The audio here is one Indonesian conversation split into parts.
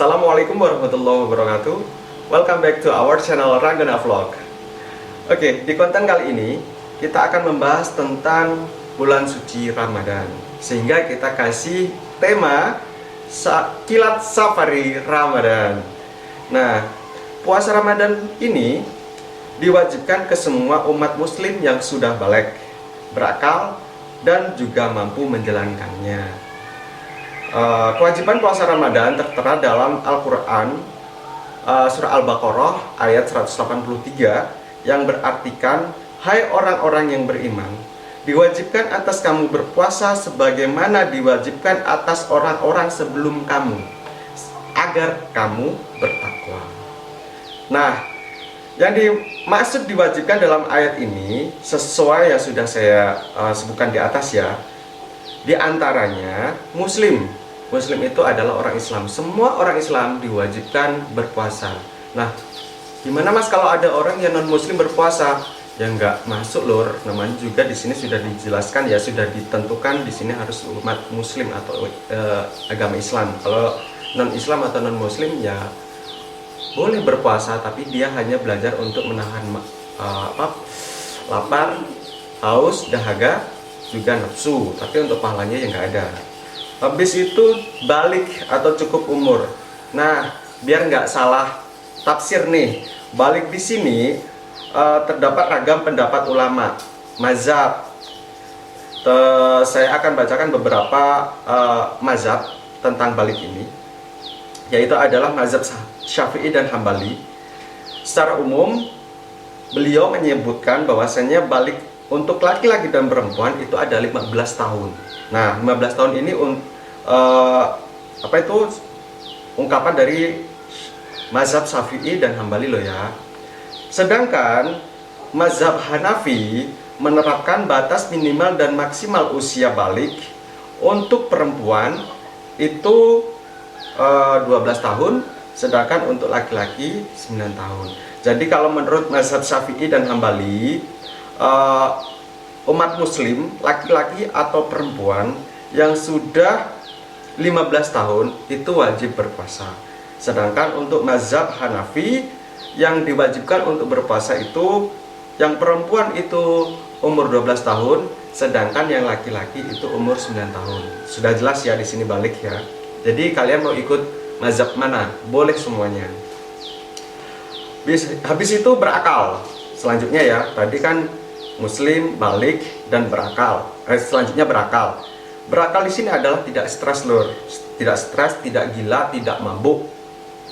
Assalamualaikum warahmatullahi wabarakatuh. Welcome back to our channel Ranggana Vlog. Oke, di konten kali ini kita akan membahas tentang bulan suci Ramadan. Sehingga kita kasih tema kilat safari Ramadan. Nah, puasa Ramadan ini diwajibkan ke semua umat muslim yang sudah balik, berakal, dan juga mampu menjalankannya. Kewajiban puasa Ramadan tertera dalam Al-Quran, surah Al-Baqarah ayat 183, yang berartikan, hai orang-orang yang beriman, diwajibkan atas kamu berpuasa sebagaimana diwajibkan atas orang-orang sebelum kamu, agar kamu bertakwa. Nah, yang dimaksud diwajibkan dalam ayat ini sesuai yang sudah saya sebutkan di atas ya. Di antaranya Muslim itu adalah orang Islam. Semua orang Islam diwajibkan berpuasa. Nah, gimana Mas kalau ada orang yang non Muslim berpuasa? Ya nggak masuk lur. Namanya juga di sini sudah dijelaskan ya, sudah ditentukan di sini harus umat Muslim atau agama Islam. Kalau non Islam atau non Muslim ya boleh berpuasa, tapi dia hanya belajar untuk menahan lapar, haus, dahaga, juga nafsu. Tapi untuk pahalanya ya nggak ada. Habis itu balik atau cukup umur. Nah, biar nggak salah tafsir nih, balik di sini terdapat ragam pendapat ulama, mazhab. Saya akan bacakan beberapa mazhab tentang balik ini, yaitu adalah mazhab Syafi'i dan Hambali. Secara umum, beliau menyebutkan bahwasannya balik untuk laki-laki dan perempuan itu ada 15 tahun. Nah, 15 tahun ini ungkapan dari mazhab Syafi'i dan Hambali loh ya. Sedangkan mazhab Hanafi menerapkan batas minimal dan maksimal usia balik untuk perempuan itu 12 tahun, sedangkan untuk laki-laki 9 tahun. Jadi kalau menurut mazhab Syafi'i dan Hambali, umat muslim laki-laki atau perempuan yang sudah 15 tahun itu wajib berpuasa. Sedangkan untuk mazhab Hanafi yang diwajibkan untuk berpuasa itu yang perempuan itu umur 12 tahun, sedangkan yang laki-laki itu umur 9 tahun. Sudah jelas ya di sini balik ya. Jadi kalian mau ikut mazhab mana? Boleh semuanya. Habis itu berakal. Selanjutnya ya, tadi kan Muslim, balik, dan berakal. Selanjutnya berakal. Berakal di sini adalah tidak stres lur, tidak stres, tidak gila, tidak mabuk.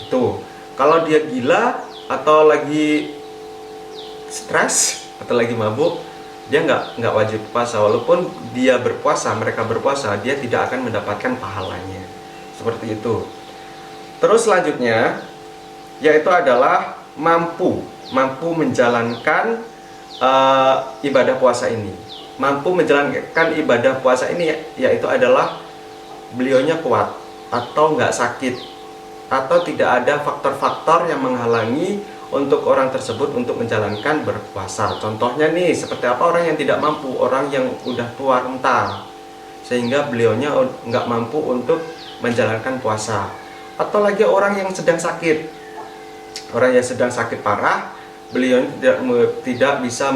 Itu. Kalau dia gila atau lagi stres atau lagi mabuk, dia nggak wajib puasa. Walaupun dia berpuasa, mereka berpuasa, dia tidak akan mendapatkan pahalanya. Seperti itu. Terus selanjutnya, yaitu adalah mampu menjalankan ibadah puasa ini. Mampu menjalankan ibadah puasa ini yaitu adalah beliaunya kuat atau nggak sakit, atau tidak ada faktor-faktor yang menghalangi untuk orang tersebut untuk menjalankan berpuasa. Contohnya nih, seperti apa orang yang tidak mampu, orang yang udah tua renta sehingga beliaunya nggak mampu untuk menjalankan puasa, atau lagi orang yang sedang sakit, orang yang sedang sakit parah, beliau tidak bisa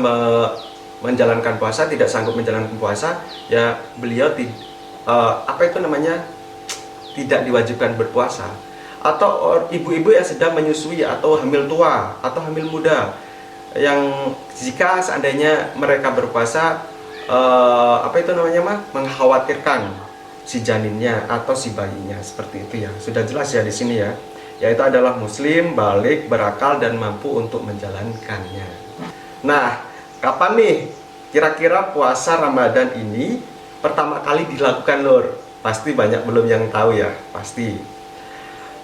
menjalankan puasa, tidak sanggup menjalankan puasa, ya beliau tidak diwajibkan berpuasa. Atau ibu-ibu yang sedang menyusui, atau hamil tua, atau hamil muda, yang jika seandainya mereka berpuasa mengkhawatirkan si janinnya atau si bayinya, seperti itu ya. Sudah jelas ya di sini ya. Yaitu adalah muslim, balik, berakal, dan mampu untuk menjalankannya. Nah, kapan nih kira-kira puasa Ramadan ini pertama kali dilakukan lur? Pasti banyak belum yang tahu ya, pasti.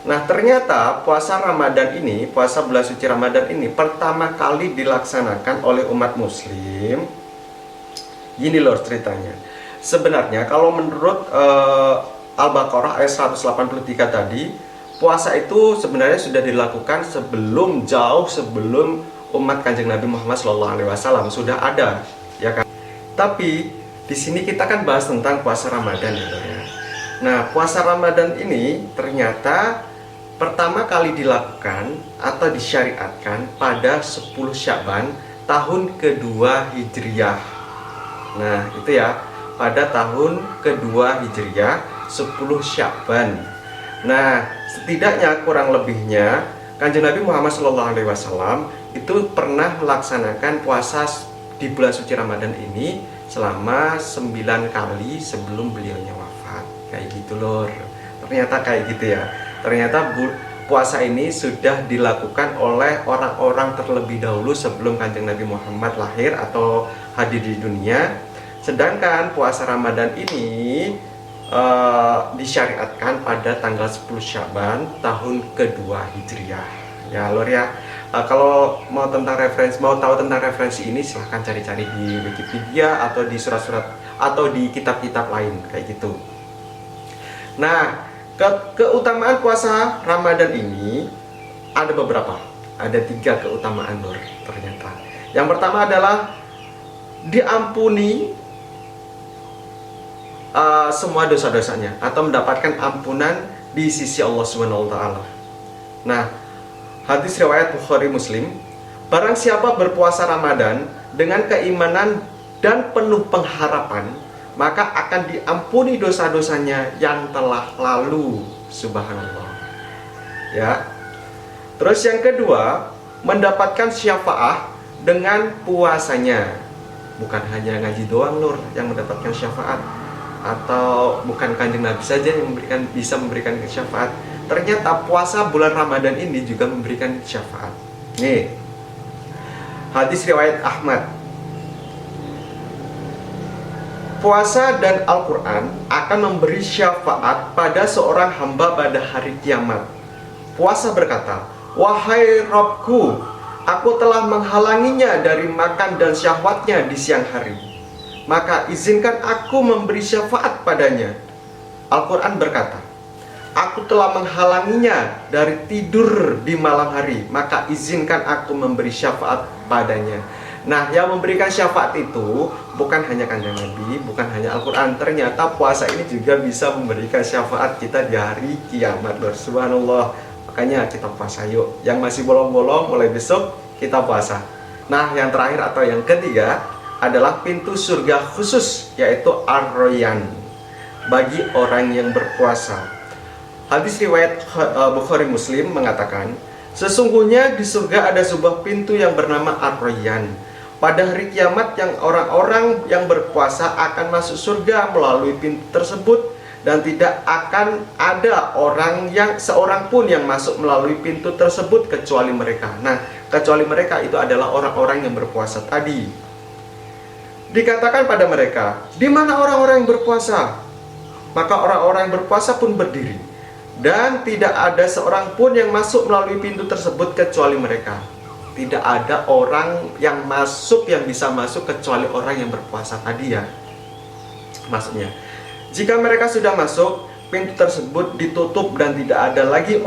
Nah, ternyata puasa Ramadan ini, puasa bulan suci Ramadan ini pertama kali dilaksanakan oleh umat muslim. Gini lur ceritanya. Sebenarnya kalau menurut Al-Baqarah ayat 183 tadi, puasa itu sebenarnya sudah dilakukan jauh sebelum umat Kanjeng Nabi Muhammad SAW sudah ada, ya kan? Tapi di sini kita kan bahas tentang puasa Ramadan ya. Nah, puasa Ramadan ini ternyata pertama kali dilakukan atau disyariatkan pada 10 Sya'ban tahun kedua Hijriyah. Nah, itu ya, pada tahun kedua Hijriyah 10 Sya'ban. Nah, setidaknya kurang lebihnya Kanjeng Nabi Muhammad SAW itu pernah melaksanakan puasa di bulan suci Ramadan ini selama 9 kali sebelum beliaunya wafat. Kayak gitu lor. Ternyata kayak gitu ya. Ternyata puasa ini sudah dilakukan oleh orang-orang terlebih dahulu sebelum Kanjeng Nabi Muhammad lahir atau hadir di dunia. Sedangkan puasa Ramadan ini disyariatkan pada tanggal 10 Sya'ban tahun kedua Hijriyah. Ya lor ya. Kalau mau tahu tentang referensi ini silahkan cari-cari di Wikipedia atau di surat-surat atau di kitab-kitab lain kayak gitu. Nah, keutamaan puasa Ramadan ini ada beberapa. Ada 3 keutamaan lor ternyata. Yang pertama adalah diampuni semua dosa-dosanya atau mendapatkan ampunan di sisi Allah Subhanahu wa taala. Nah, hadis riwayat Bukhari Muslim, barang siapa berpuasa Ramadan dengan keimanan dan penuh pengharapan, maka akan diampuni dosa-dosanya yang telah lalu. Subhanallah. Ya. Terus yang kedua, mendapatkan syafaat dengan puasanya. Bukan hanya ngaji doang lur yang mendapatkan syafaat, atau bukan Kanjeng Nabi saja yang bisa memberikan syafaat. Ternyata puasa bulan Ramadan ini juga memberikan syafaat. Nih, hadis riwayat Ahmad. Puasa dan Al-Quran akan memberi syafaat pada seorang hamba pada hari kiamat. Puasa berkata, wahai Rabbku, aku telah menghalanginya dari makan dan syahwatnya di siang hari, maka izinkan aku memberi syafaat padanya. Al-Quran berkata, aku telah menghalanginya dari tidur di malam hari, maka izinkan aku memberi syafaat padanya. Nah, yang memberikan syafaat itu bukan hanya Kanjeng Nabi, bukan hanya Al-Quran. Ternyata puasa ini juga bisa memberikan syafaat kita di hari kiamat. Subhanallah. Makanya kita puasa yuk. Yang masih bolong-bolong mulai besok kita puasa. Nah, yang terakhir atau yang ketiga adalah pintu surga khusus, yaitu Ar-Rayyan bagi orang yang berpuasa. Hadis riwayat Bukhari Muslim mengatakan, sesungguhnya di surga ada sebuah pintu yang bernama Ar-Rayyan. Pada hari kiamat yang orang-orang yang berpuasa akan masuk surga melalui pintu tersebut, dan tidak akan ada seorang pun yang masuk melalui pintu tersebut kecuali mereka. Nah, kecuali mereka itu adalah orang-orang yang berpuasa tadi. Dikatakan pada mereka, di mana orang-orang yang berpuasa? Maka orang-orang yang berpuasa pun berdiri, dan tidak ada seorang pun yang masuk melalui pintu tersebut kecuali mereka. Tidak ada orang yang bisa masuk kecuali orang yang berpuasa tadi ya. Maksudnya, jika mereka sudah masuk, pintu tersebut ditutup dan tidak ada lagi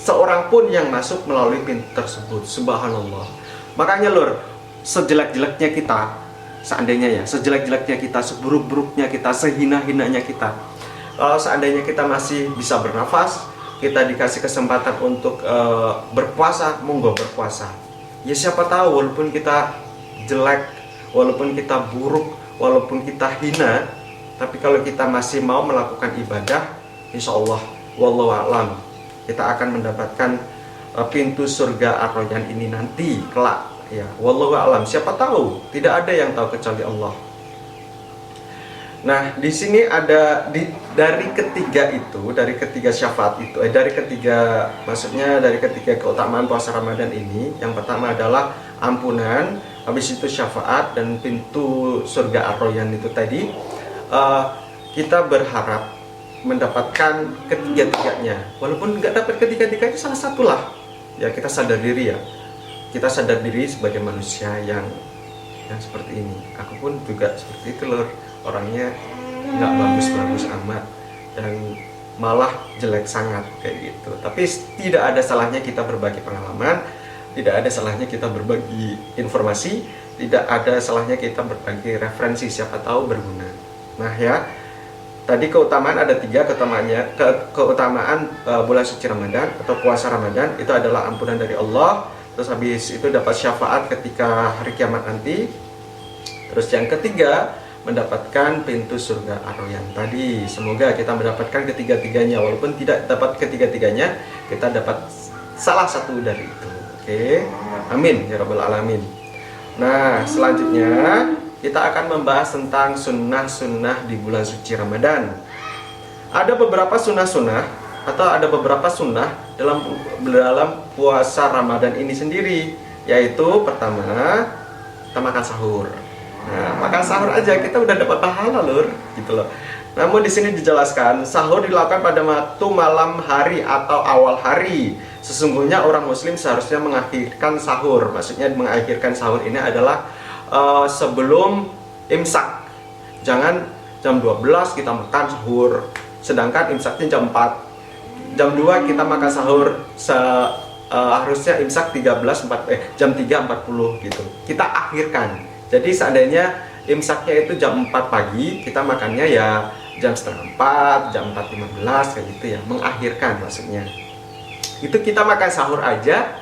seorang pun yang masuk melalui pintu tersebut. Subhanallah. Makanya lur, sejelek-jeleknya kita, seandainya ya, sejelek-jeleknya kita, seburuk-buruknya kita, sehina-hinanya kita, kalau seandainya kita masih bisa bernafas, kita dikasih kesempatan untuk berpuasa, monggo berpuasa. Ya siapa tahu, walaupun kita jelek, walaupun kita buruk, walaupun kita hina, tapi kalau kita masih mau melakukan ibadah, insya Allah, wallahu a'lam, kita akan mendapatkan pintu surga Ar-Rayyan ini nanti kelak. Ya, wallahu a'lam. Siapa tahu? Tidak ada yang tahu kecuali Allah. Nah, di sini ada dari ketiga syafaat itu, dari ketiga keutamaan puasa Ramadan ini, yang pertama adalah ampunan, habis itu syafaat dan pintu surga Ar-Rayyan itu tadi. Kita berharap mendapatkan ketiga-tiganya. Walaupun nggak dapat ketiga-tiganya, salah satulah. Ya, kita sadar diri ya. Kita sadar diri sebagai manusia yang seperti ini. Aku pun juga seperti itu lor. Orangnya nggak bagus-bagus amat dan malah jelek sangat kayak gitu. Tapi tidak ada salahnya kita berbagi pengalaman, tidak ada salahnya kita berbagi informasi, tidak ada salahnya kita berbagi referensi, siapa tahu berguna. Nah ya, Tadi keutamaan ada tiga, keutamaan bulan suci Ramadan atau puasa Ramadan itu adalah ampunan dari Allah. Terus habis itu dapat syafaat ketika hari kiamat nanti. Terus yang ketiga, mendapatkan pintu surga Ar-Rayyan tadi. Semoga kita mendapatkan ketiga-tiganya. Walaupun tidak dapat ketiga-tiganya, kita dapat salah satu dari itu. Oke, amin ya rabbal alamin. Nah, selanjutnya kita akan membahas tentang sunnah-sunnah di bulan suci Ramadan. Ada beberapa sunnah-sunnah atau ada beberapa sunnah dalam puasa Ramadan ini sendiri, yaitu pertama, kita makan sahur. Nah, makan sahur aja kita udah dapat pahala lur, gitu loh. Namun di sini dijelaskan sahur dilakukan pada waktu malam hari atau awal hari. Sesungguhnya orang muslim seharusnya mengakhirkan sahur. Maksudnya mengakhirkan sahur ini adalah sebelum imsak. Jangan jam 12 kita makan sahur, sedangkan imsaknya jam 4. Jam 2 kita makan sahur, harusnya imsak jam 3.40 gitu. Kita akhirkan. Jadi seandainya imsaknya itu jam 4 pagi, kita makannya ya jam setengah 4, jam 4.15 kayak gitu ya. Mengakhirkan maksudnya. Itu kita makan sahur aja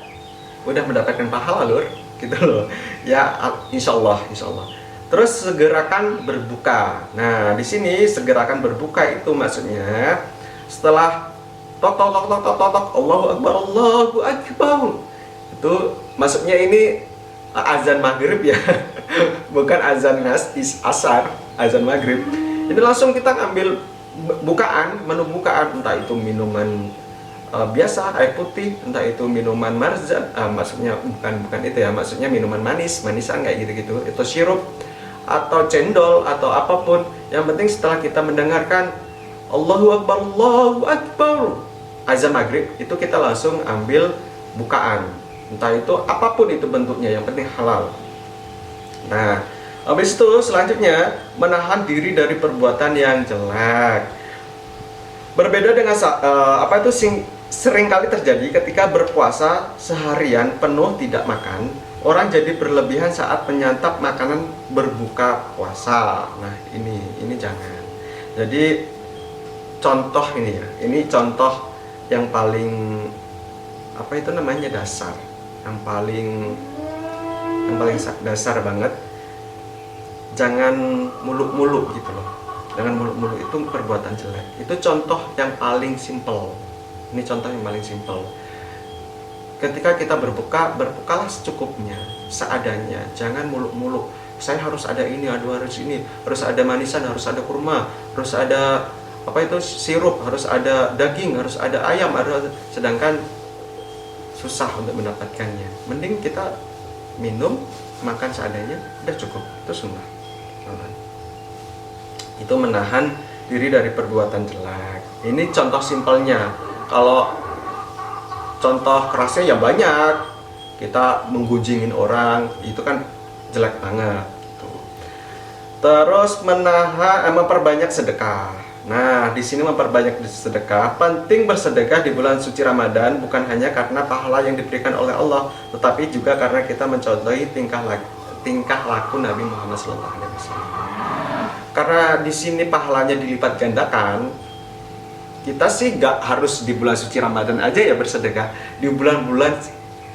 udah mendapatkan pahala lur, gitu loh. Ya insya Allah. Terus segerakan berbuka. Nah, di sini segerakan berbuka itu maksudnya setelah tok Allahu Akbar. Itu maksudnya ini azan maghrib ya. Bukan azan asar, azan maghrib. Ini langsung kita ngambil menu bukaan, entah itu minuman biasa, air putih, entah itu minuman marzan, maksudnya bukan itu ya, maksudnya minuman manisan kayak gitu-gitu, itu sirup atau cendol atau apapun. Yang penting setelah kita mendengarkan Allahu Akbar azan maghrib, itu kita langsung ambil bukaan, entah itu apapun itu bentuknya, yang penting halal. Nah, habis itu selanjutnya menahan diri dari perbuatan yang jelek. Berbeda dengan sering kali terjadi ketika berpuasa seharian penuh tidak makan, orang jadi berlebihan saat menyantap makanan berbuka puasa. Nah, ini jangan. Jadi contoh ini ya, ini contoh yang paling dasar, yang paling dasar banget. Jangan muluk-muluk gitu loh. Jangan muluk-muluk, itu perbuatan jelek. Itu contoh yang paling simple. Ini contoh yang paling simple. Ketika kita berbukalah secukupnya, seadanya. Jangan muluk-muluk. Saya harus ada ini, harus ada manisan, harus ada kurma, harus ada sirup, harus ada daging, harus ada ayam, sedangkan susah untuk mendapatkannya. Mending kita minum, makan seadanya, udah cukup. Itu sunnah. Itu menahan diri dari perbuatan jelek. Ini contoh simpelnya. Kalau contoh kerasnya ya banyak. Kita menggunjingin orang, itu kan jelek banget gitu. Terus memperbanyak sedekah. Nah, di sini memperbanyak sedekah. Penting bersedekah di bulan suci Ramadan bukan hanya karena pahala yang diberikan oleh Allah, tetapi juga karena kita mencontohi tingkah laku Nabi Muhammad SAW. Karena di sini pahalanya dilipat gandakan, kita sih nggak harus di bulan suci Ramadan aja ya bersedekah. Di bulan-bulan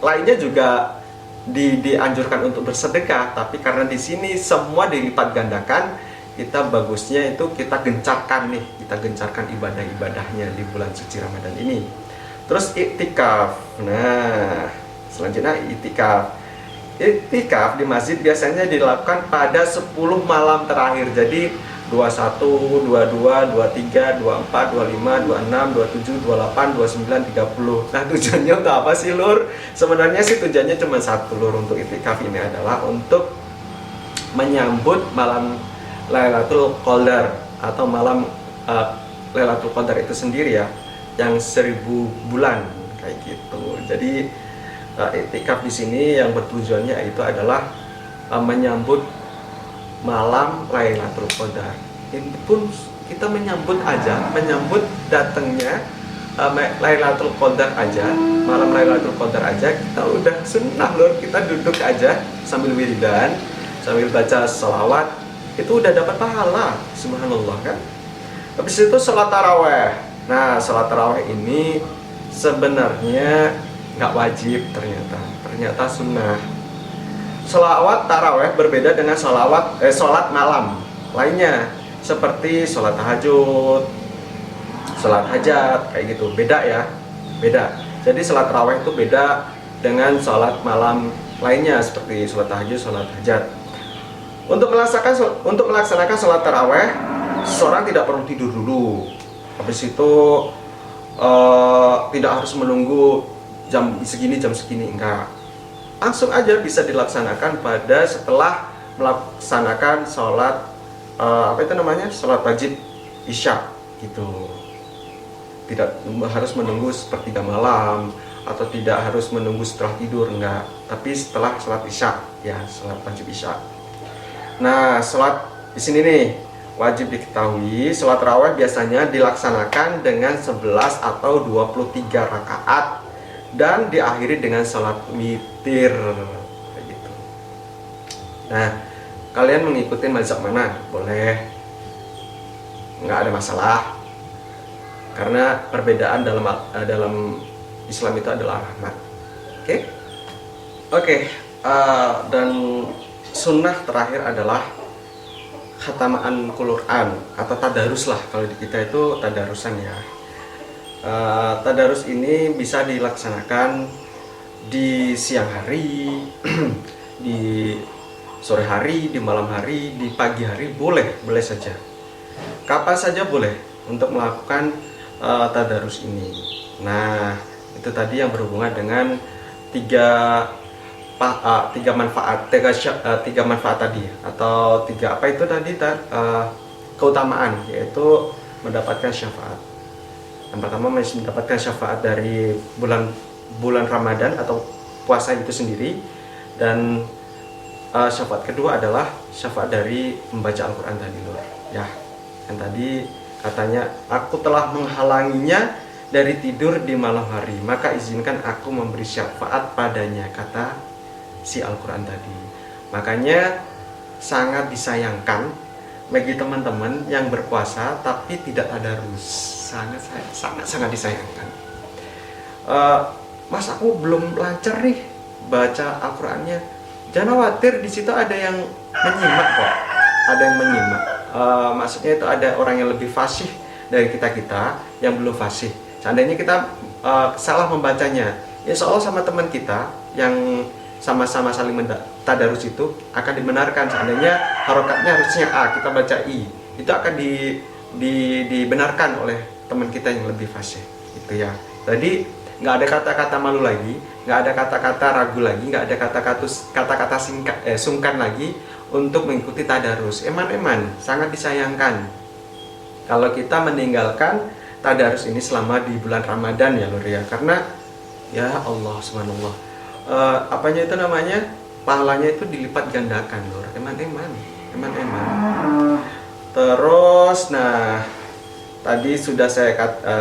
lainnya juga dianjurkan untuk bersedekah, tapi karena di sini semua dilipat gandakan, kita bagusnya itu kita gencarkan ibadah-ibadahnya di bulan suci Ramadan ini. Terus iktikaf. Nah, selanjutnya iktikaf. Iktikaf di masjid biasanya dilakukan pada 10 malam terakhir. Jadi 21, 22, 23, 24, 25, 26, 27, 28, 29, 30. Nah, tujuannya untuk apa sih lur? Sebenarnya sih tujuannya cuma satu lur. Untuk iktikaf ini adalah untuk menyambut malam Lailatul Qadar atau malam Lailatul Qadar itu sendiri ya, yang 1000 bulan kayak gitu. Jadi iktikaf di sini yang bertujuannya itu adalah menyambut malam Lailatul Qadar. Ini pun kita menyambut datangnya Lailatul Qadar aja, malam Lailatul Qadar aja, kita udah sunnah lur. Kita duduk aja sambil wiridan, sambil baca sholawat, itu udah dapat pahala. Subhanallah kan. Habis itu sholat taraweh. Nah, sholat taraweh ini sebenarnya nggak wajib, ternyata sunnah. Sholawat taraweh berbeda dengan sholat malam lainnya, seperti sholat tahajud, sholat hajat, kayak gitu. Beda ya, beda. Jadi sholat taraweh itu beda dengan sholat malam lainnya, seperti sholat tahajud, sholat hajat. Untuk melaksanakan sholat taraweh, seseorang tidak perlu tidur dulu. Habis itu tidak harus menunggu jam segini, enggak. Langsung aja bisa dilaksanakan pada setelah melaksanakan sholat sholat wajib isya gitu. Tidak harus menunggu sepertiga malam atau tidak harus menunggu setelah tidur, enggak. Tapi setelah sholat isya, ya sholat wajib isya. Nah, sholat di sini nih wajib diketahui, sholat tarawih biasanya dilaksanakan dengan 11 atau 23 rakaat dan diakhiri dengan sholat witir kayak gitu. Nah, kalian mengikuti mazhab mana? Boleh, nggak ada masalah, karena perbedaan dalam Islam itu adalah rahmat. Oke. Dan sunnah terakhir adalah khatamaan Quran atau tadarus lah, kalau di kita itu tadarusan ya. Tadarus ini bisa dilaksanakan di siang hari, di sore hari, di malam hari, di pagi hari, boleh saja. Kapan saja boleh untuk melakukan tadarus ini. Nah, itu tadi yang berhubungan dengan tiga manfaat tadi, atau keutamaan, yaitu mendapatkan syafaat. Yang pertama, mendapatkan syafaat dari bulan Ramadan atau puasa itu sendiri, dan syafaat kedua adalah syafaat dari membaca Al-Quran tadi loh ya, yang tadi katanya, aku telah menghalanginya dari tidur di malam hari, maka izinkan aku memberi syafaat padanya, kata si Al-Quran tadi. Makanya sangat disayangkan bagi teman-teman yang berpuasa tapi tidak tadarus. Sangat disayangkan. Mas, aku belum lancar nih baca Al-Qurannya. Jangan khawatir, di situ ada yang menyimak kok. Ada yang menyimak. Maksudnya itu ada orang yang lebih fasih dari kita yang belum fasih. Seandainya kita salah membacanya, insya Allah sama teman kita yang sama-sama saling tadarus itu akan dibenarkan. Seandainya harokatnya harusnya A, kita baca I, itu akan dibenarkan oleh teman kita yang lebih fasih, gitu ya. Jadi nggak ada kata-kata malu lagi, nggak ada kata-kata ragu lagi, nggak ada kata-kata sungkan lagi untuk mengikuti tadarus. Eman sangat disayangkan kalau kita meninggalkan tadarus ini selama di bulan Ramadan ya lur ya, karena ya Allah subhanallah, pahalanya itu dilipat gandakan lur. Eman. Terus, nah, tadi sudah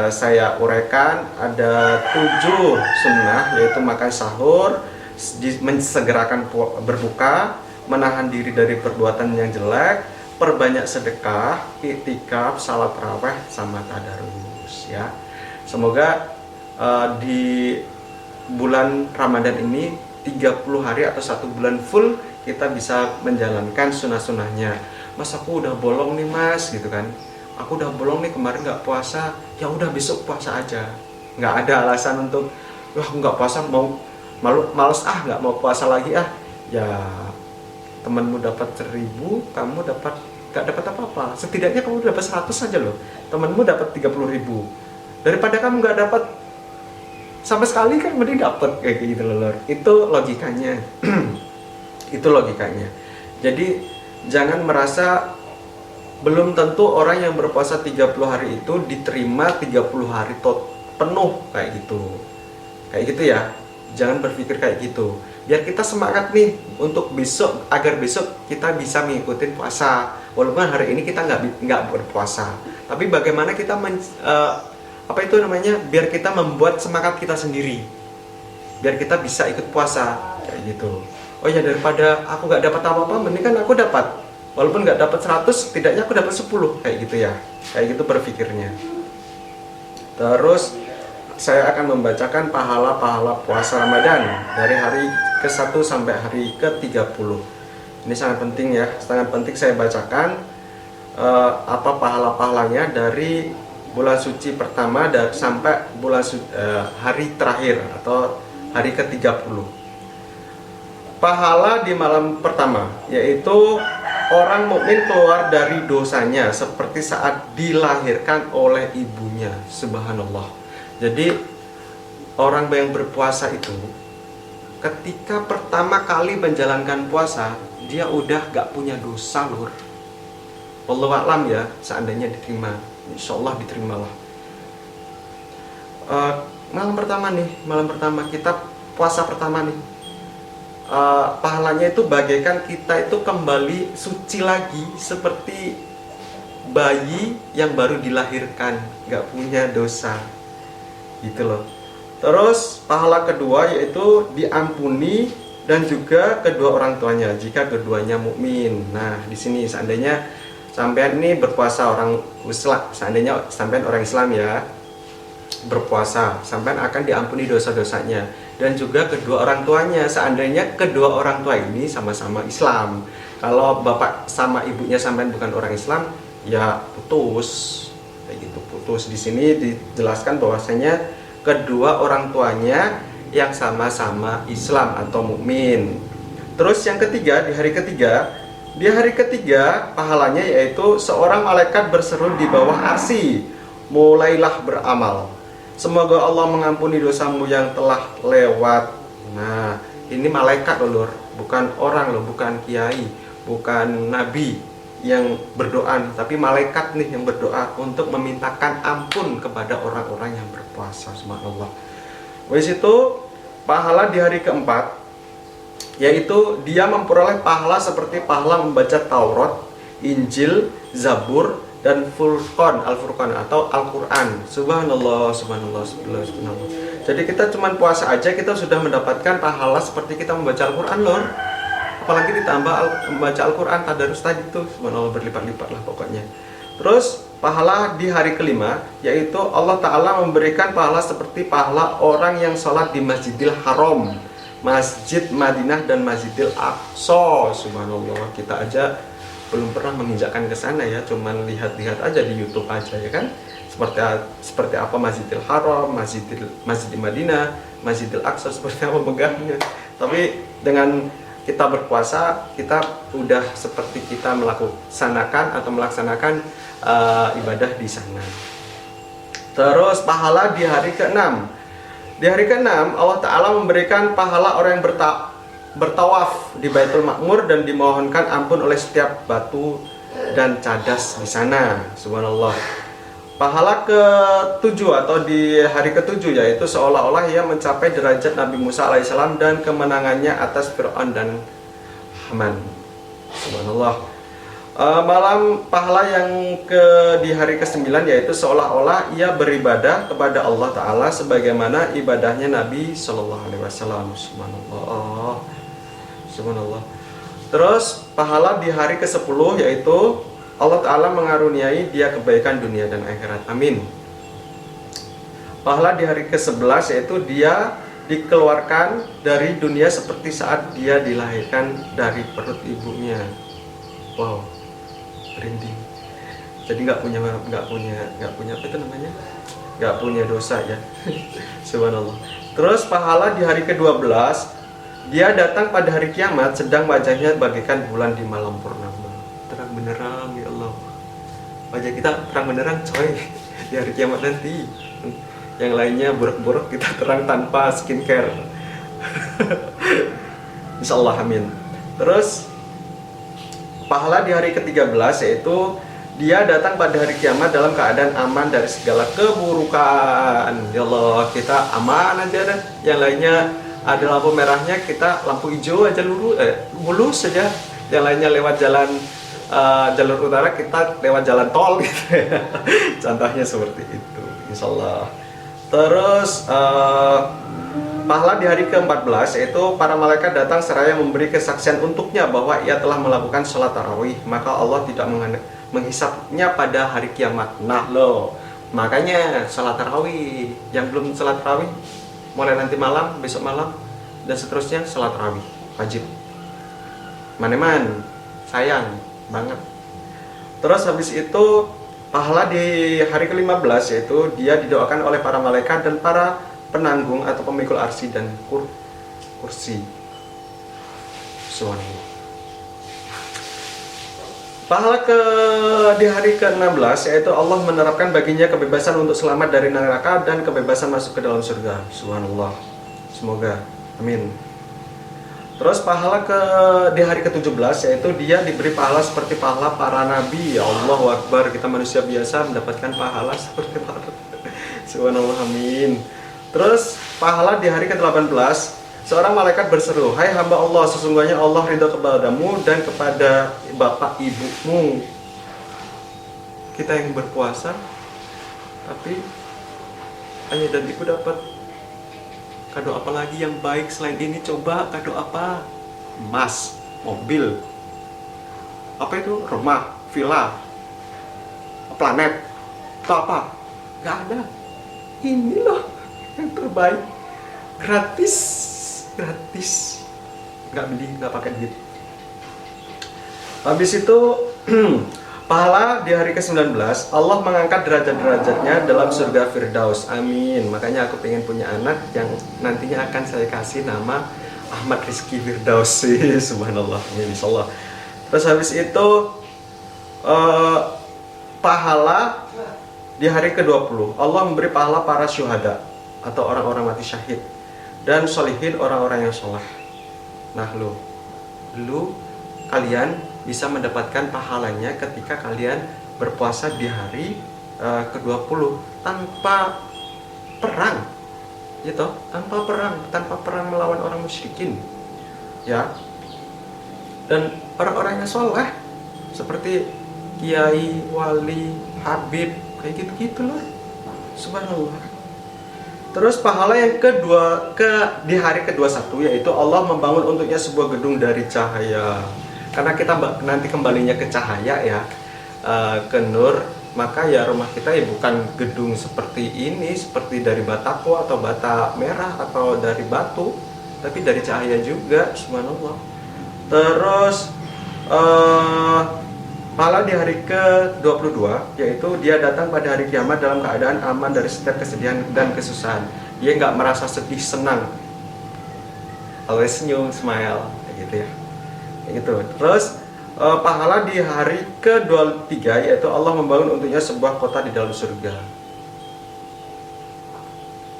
saya uraikan ada 7 sunnah, yaitu makan sahur, mensegerakan berbuka, menahan diri dari perbuatan yang jelek, perbanyak sedekah, iktikaf, salat tarawih, sama tadarus ya. Semoga di bulan Ramadan ini 30 hari atau 1 bulan full kita bisa menjalankan sunnah-sunnahnya. Mas, aku udah bolong nih mas, gitu kan. Aku udah bolong nih, kemarin nggak puasa. Ya udah, besok puasa aja. Nggak ada alasan untuk, wah aku nggak puasa, males nggak mau puasa lagi ah. Ya, temanmu dapat 1000, kamu nggak dapat apa-apa. Setidaknya kamu dapat 100 saja loh. Temanmu dapat 30.000. Daripada kamu nggak dapat sama sekali, kan mending dapat kayak gitu loh. Itu logikanya. Itu logikanya. Jadi jangan merasa belum tentu orang yang berpuasa 30 hari itu diterima 30 hari penuh kayak gitu. Kayak gitu ya. Jangan berpikir kayak gitu. Biar kita semangat nih untuk besok, agar besok kita bisa mengikuti puasa. Walaupun hari ini kita nggak berpuasa. Tapi bagaimana kita biar kita membuat semangat kita sendiri. Biar kita bisa ikut puasa kayak gitu. Oh ya, daripada aku nggak dapat apa-apa, mending kan aku dapat Walaupun nggak dapat 100, setidaknya aku dapat 10, kayak gitu ya. Kayak gitu berpikirnya. Terus saya akan membacakan pahala-pahala puasa Ramadan dari hari ke-1 sampai hari ke-30. Ini sangat penting ya, sangat penting saya bacakan apa pahala-pahalanya dari bulan suci pertama sampai hari terakhir atau hari ke-30. Pahala di malam pertama, yaitu orang mukmin keluar dari dosanya seperti saat dilahirkan oleh ibunya. Subhanallah. Jadi orang yang berpuasa itu ketika pertama kali menjalankan puasa, dia udah gak punya dosa lur. Wallahu a'lam ya, seandainya diterima, insya Allah diterimalah. Malam pertama kita puasa pertama nih, pahalanya itu bagaikan kita itu kembali suci lagi seperti bayi yang baru dilahirkan, gak punya dosa gitu loh. Terus pahala kedua yaitu diampuni dan juga kedua orang tuanya jika keduanya mukmin. Nah, di sini seandainya sampean ini berpuasa orang Islam, seandainya sampean orang Islam ya, berpuasa, sampean akan diampuni dosa-dosanya dan juga kedua orang tuanya seandainya kedua orang tua ini sama-sama Islam. Kalau bapak sama ibunya sampean bukan orang Islam, ya putus. Kayak gitu, putus. Di sini dijelaskan bahwasanya kedua orang tuanya yang sama-sama Islam atau mukmin. Terus yang ketiga, di hari ketiga pahalanya yaitu seorang malaikat berseru di bawah arsy, mulailah beramal, semoga Allah mengampuni dosamu yang telah lewat. Nah, ini malaikat loh lur, bukan orang loh, bukan kiai, bukan nabi yang berdoa, tapi malaikat nih yang berdoa untuk memintakan ampun kepada orang-orang yang berpuasa. Subhanallah. Wis itu pahala di hari keempat, yaitu dia memperoleh pahala seperti pahala membaca Taurat, Injil, Zabur, dan Al-Furqan atau Al-Quran. Subhanallah, subhanallah, subhanallah. Jadi kita cuma puasa aja kita sudah mendapatkan pahala seperti kita membaca Al-Quran loh. Apalagi ditambah membaca Al-Quran tadarus tadi tuh, subhanallah, berlipat-lipat lah pokoknya. Terus pahala di hari kelima, yaitu Allah Ta'ala memberikan pahala seperti pahala orang yang sholat di Masjidil Haram, Masjid Madinah, dan Masjidil Aqsa. Subhanallah, kita aja belum pernah menginjakkan ke sana ya, cuman lihat-lihat aja di YouTube aja ya kan, seperti apa Masjidil Haram, Masjid Madinah, Masjidil Aqsa, seperti apa megahnya. Tapi dengan kita berpuasa, kita udah seperti kita melaksanakan ibadah di sana. Terus pahala di hari ke-6. Di hari ke-6 Allah Ta'ala memberikan pahala orang yang bertawaf di Baitul Ma'mur dan dimohonkan ampun oleh setiap batu dan cadas di sana. Subhanallah. Pahala ke-7 atau di hari ke-7 yaitu seolah-olah ia mencapai derajat Nabi Musa alaihissalam dan kemenangannya atas Fir'aun dan Haman. Subhanallah. Malam pahala yang di hari ke-9 yaitu seolah-olah ia beribadah kepada Allah Ta'ala sebagaimana ibadahnya Nabi Shallallahu Alaihi Wasallam. Subhanallah. Subhanallah. Terus pahala di hari ke-10 yaitu Allah Ta'ala mengaruniai dia kebaikan dunia dan akhirat. Amin. Pahala di hari ke-11 yaitu dia dikeluarkan dari dunia seperti saat dia dilahirkan dari perut ibunya. Wow, merinding. Jadi nggak punya apa itu namanya? Nggak punya dosa ya. Subhanallah. Terus pahala di hari ke-12, dia datang pada hari kiamat sedang wajahnya bagaikan bulan di malam purnama. Terang benerang ya Allah, wajah kita terang benerang coy di hari kiamat nanti. Yang lainnya buruk-buruk, kita terang tanpa skincare. Insyaallah, amin. Terus pahala di hari ke-13 yaitu dia datang pada hari kiamat dalam keadaan aman dari segala keburukan. Ya Allah, kita aman aja deh. Yang lainnya ada lampu merahnya, kita lampu hijau aja mulus saja. Yang lainnya lewat jalur utara, kita lewat jalan tol gitu ya. Contohnya seperti itu, insyaallah. Terus Pahala di hari ke-14 yaitu para malaikat datang seraya memberi kesaksian untuknya bahwa ia telah melakukan sholat tarawih, maka Allah tidak menghisapnya pada hari kiamat. Nah loh, makanya sholat tarawih, yang belum sholat tarawih mulai nanti malam, besok malam dan seterusnya sholat tarawih wajib. Maneman, sayang banget. Terus habis itu pahala di hari ke-15 yaitu dia didoakan oleh para malaikat dan para penanggung atau pemikul arsy dan kursi. Subhanallah. Pahala di hari ke-16 yaitu Allah menerapkan baginya kebebasan untuk selamat dari neraka dan kebebasan masuk ke dalam surga. Subhanallah. Semoga. Amin. Terus pahala di hari ke-17 yaitu dia diberi pahala seperti pahala para nabi. Ya Allahu Akbar, kita manusia biasa mendapatkan pahala seperti para. Subhanallah, amin. Terus pahala di hari ke-18, seorang malaikat berseru, "Hai hamba Allah, sesungguhnya Allah ridho kepadamu dan kepada bapak ibumu." Kita yang berpuasa, tapi ayah dan ibu dapat kado apa lagi yang baik selain ini? Coba kado apa? Emas, mobil, apa itu? Rumah, villa, planet, atau apa? Gak ada. Ini loh yang terbaik, gratis, nggak beli, nggak pakai duit. Habis itu pahala di hari ke-19 Allah mengangkat derajat-derajatnya dalam surga Firdaus. Amin. Makanya aku pengen punya anak yang nantinya akan saya kasih nama Ahmad Rizky Firdaus. Subhanallah, amin, insyaallah. Terus habis itu pahala di hari ke-20 Allah memberi pahala para syuhada atau orang-orang mati syahid dan sholihin, orang-orang yang sholat. Nah lu kalian bisa mendapatkan pahalanya ketika kalian berpuasa di hari ke-20 tanpa perang, gitu, tanpa perang melawan orang musyrikin, ya. Dan orang-orang yang soleh seperti kiai, wali, habib, kayak gitu-gitu loh. Subhanallah. Terus pahala yang di hari ke-21 yaitu Allah membangun untuknya sebuah gedung dari cahaya. Karena kita nanti kembalinya ke cahaya ya, ke nur, maka ya rumah kita ya bukan gedung seperti ini, seperti dari batako atau bata merah atau dari batu, tapi dari cahaya juga. Subhanallah. Terus pahala di hari ke-22 yaitu dia datang pada hari kiamat dalam keadaan aman dari setiap kesedihan dan kesusahan. Dia nggak merasa sedih, senang, always senyum, smile, kayak gitu ya, kayak gitu. Terus pahala di hari ke-23 yaitu Allah membangun untuknya sebuah kota di dalam surga.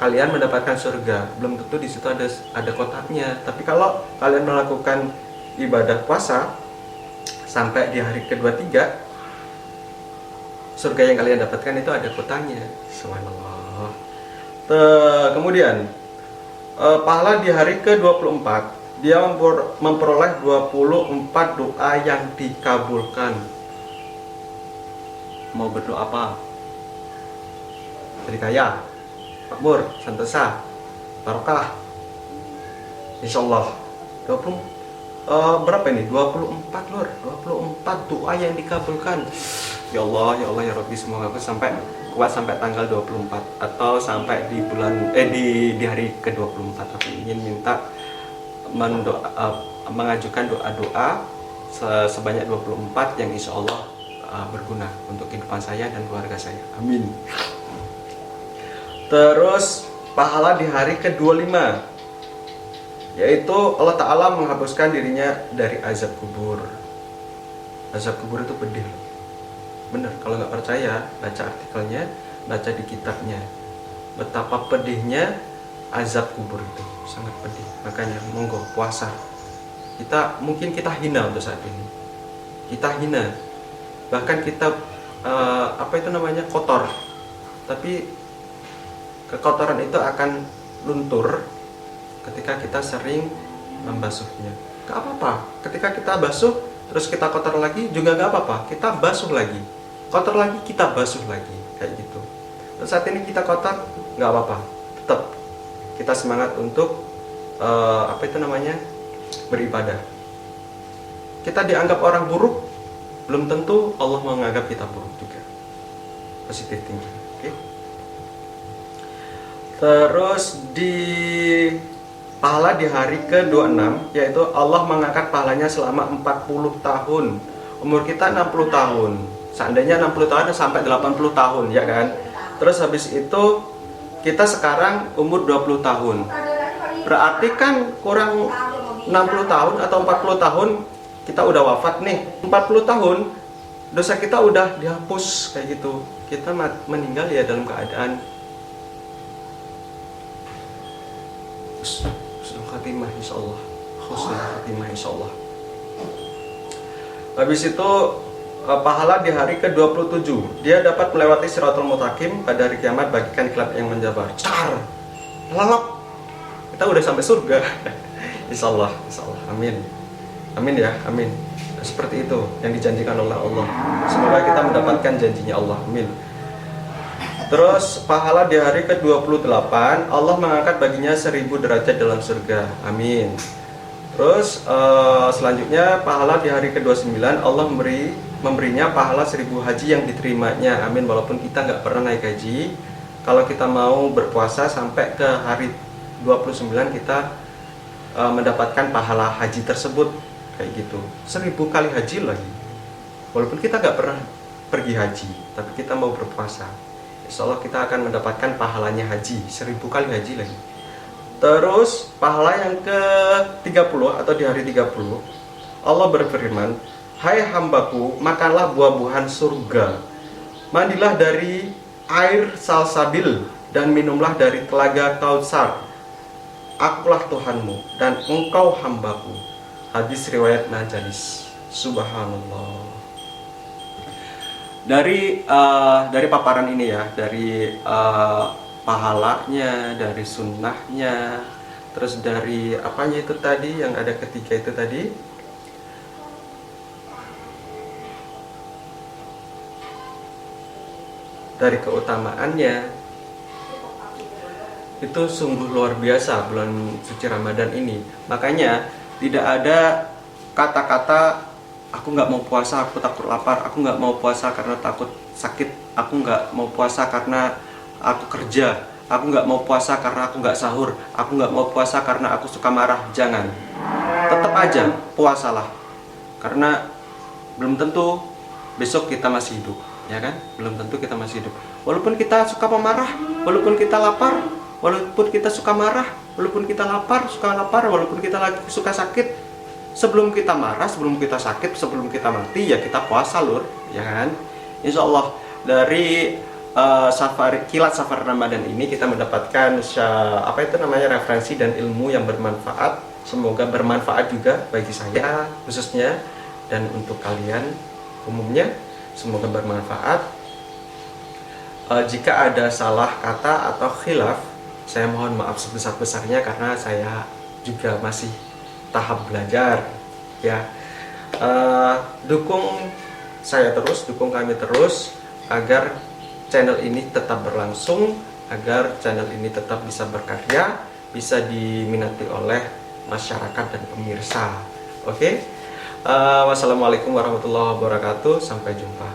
Kalian mendapatkan surga, belum tentu di situ ada kotanya, tapi kalau kalian melakukan ibadah puasa sampai di hari ke-23, surga yang kalian dapatkan itu ada kotanya. Subhanallah. Kemudian pahala di hari ke-24 dia memperoleh 24 doa yang dikabulkan. Mau berdoa apa? Jadi kaya, makmur, sentosa, barokah, insyaallah. 20 berapa ini? 24 lor, 24 doa yang dikabulkan. Ya Allah, ya Rabbi, semoga aku kuat sampai tanggal 24 atau sampai di bulan di hari ke-24. Aku ingin minta mengajukan doa-doa sebanyak 24 yang insya Allah berguna untuk kehidupan saya dan keluarga saya. Amin. Terus pahala di hari ke-25 yaitu Allah Ta'ala menghapuskan dirinya dari azab kubur. Azab kubur itu pedih, bener. Kalau nggak percaya, baca artikelnya, baca di kitabnya, betapa pedihnya azab kubur itu, sangat pedih. Makanya monggo puasa. Mungkin kita hina untuk saat ini, kita hina, bahkan kita kotor, tapi kekotoran itu akan luntur ketika kita sering membasuhnya. Gak apa-apa, ketika kita basuh terus kita kotor lagi juga gak apa-apa, kita basuh lagi, kotor lagi, kita basuh lagi, kayak gitu. Terus saat ini kita kotor, gak apa-apa, tetap kita semangat untuk beribadah. Kita dianggap orang buruk, belum tentu Allah menganggap kita buruk juga. Positive thinking. Okay? Terus di pahala di hari ke-26, yaitu Allah mengangkat pahalanya selama 40 tahun. Umur kita 60 tahun. Seandainya 60 tahun sampai 80 tahun, ya kan? Terus habis itu kita sekarang umur 20 tahun. Berarti kan kurang 60 tahun atau 40 tahun kita udah wafat nih. 40 tahun dosa kita udah dihapus kayak gitu. Kita meninggal ya dalam keadaan husnul khatimah insyaallah. Husnul khatimah insyaallah. Habis itu pahala di hari ke-27, dia dapat melewati Shirathul Mustaqim pada hari kiamat bagikan kilat yang menjabar. Car, lalap, kita udah sampai surga. Insyaallah, insyaallah, amin, amin ya, amin. Seperti itu yang dijanjikan oleh Allah. Semoga kita mendapatkan janjinya Allah, amin. Terus pahala di hari ke-28, Allah mengangkat baginya 1000 derajat dalam surga, amin. Terus selanjutnya pahala di hari ke-29, Allah memberinya pahala 1000 haji yang diterimanya, amin. Walaupun kita nggak pernah naik haji, kalau kita mau berpuasa sampai ke hari 29 kita mendapatkan pahala haji tersebut kayak gitu. 1000 kali haji lagi. Walaupun kita nggak pernah pergi haji, tapi kita mau berpuasa, insya Allah kita akan mendapatkan pahalanya haji, 1000 kali haji lagi. Terus pahala yang ke-30 atau di hari 30, Allah berfirman, hai hambaku, makanlah buah-buahan surga, mandilah dari air salsabil, dan minumlah dari telaga Kautsar. Akulah Tuhanmu dan engkau hambaku. Hadis riwayat Majalis. Subhanallah. Dari paparan ini ya, dari pahalanya, dari sunnahnya, terus dari apanya itu tadi yang ada ketiga itu tadi, dari keutamaannya, itu sungguh luar biasa bulan suci Ramadan ini. Makanya tidak ada kata-kata aku nggak mau puasa, aku takut lapar, aku nggak mau puasa karena takut sakit, aku nggak mau puasa karena aku kerja, aku nggak mau puasa karena aku nggak sahur, aku nggak mau puasa karena aku suka marah. Jangan, tetap aja puasalah, karena belum tentu besok kita masih hidup, ya kan? Belum tentu kita masih hidup. Walaupun kita suka memarah, walaupun kita lapar, walaupun kita suka marah, walaupun kita suka lapar, walaupun kita lagi suka sakit, sebelum kita marah, sebelum kita sakit, sebelum kita mati, ya kita puasa lur, ya kan? Insya Allah dari kilat safar Ramadan ini kita mendapatkan referensi dan ilmu yang bermanfaat. Semoga bermanfaat juga bagi saya khususnya dan untuk kalian umumnya. Semoga bermanfaat. Jika ada salah kata atau khilaf, saya mohon maaf sebesar-besarnya karena saya juga masih tahap belajar ya. Dukung saya terus, dukung kami terus agar channel ini tetap berlangsung, agar channel ini tetap bisa berkarya, bisa diminati oleh masyarakat dan pemirsa. Oke? Wassalamualaikum warahmatullahi wabarakatuh. Sampai jumpa.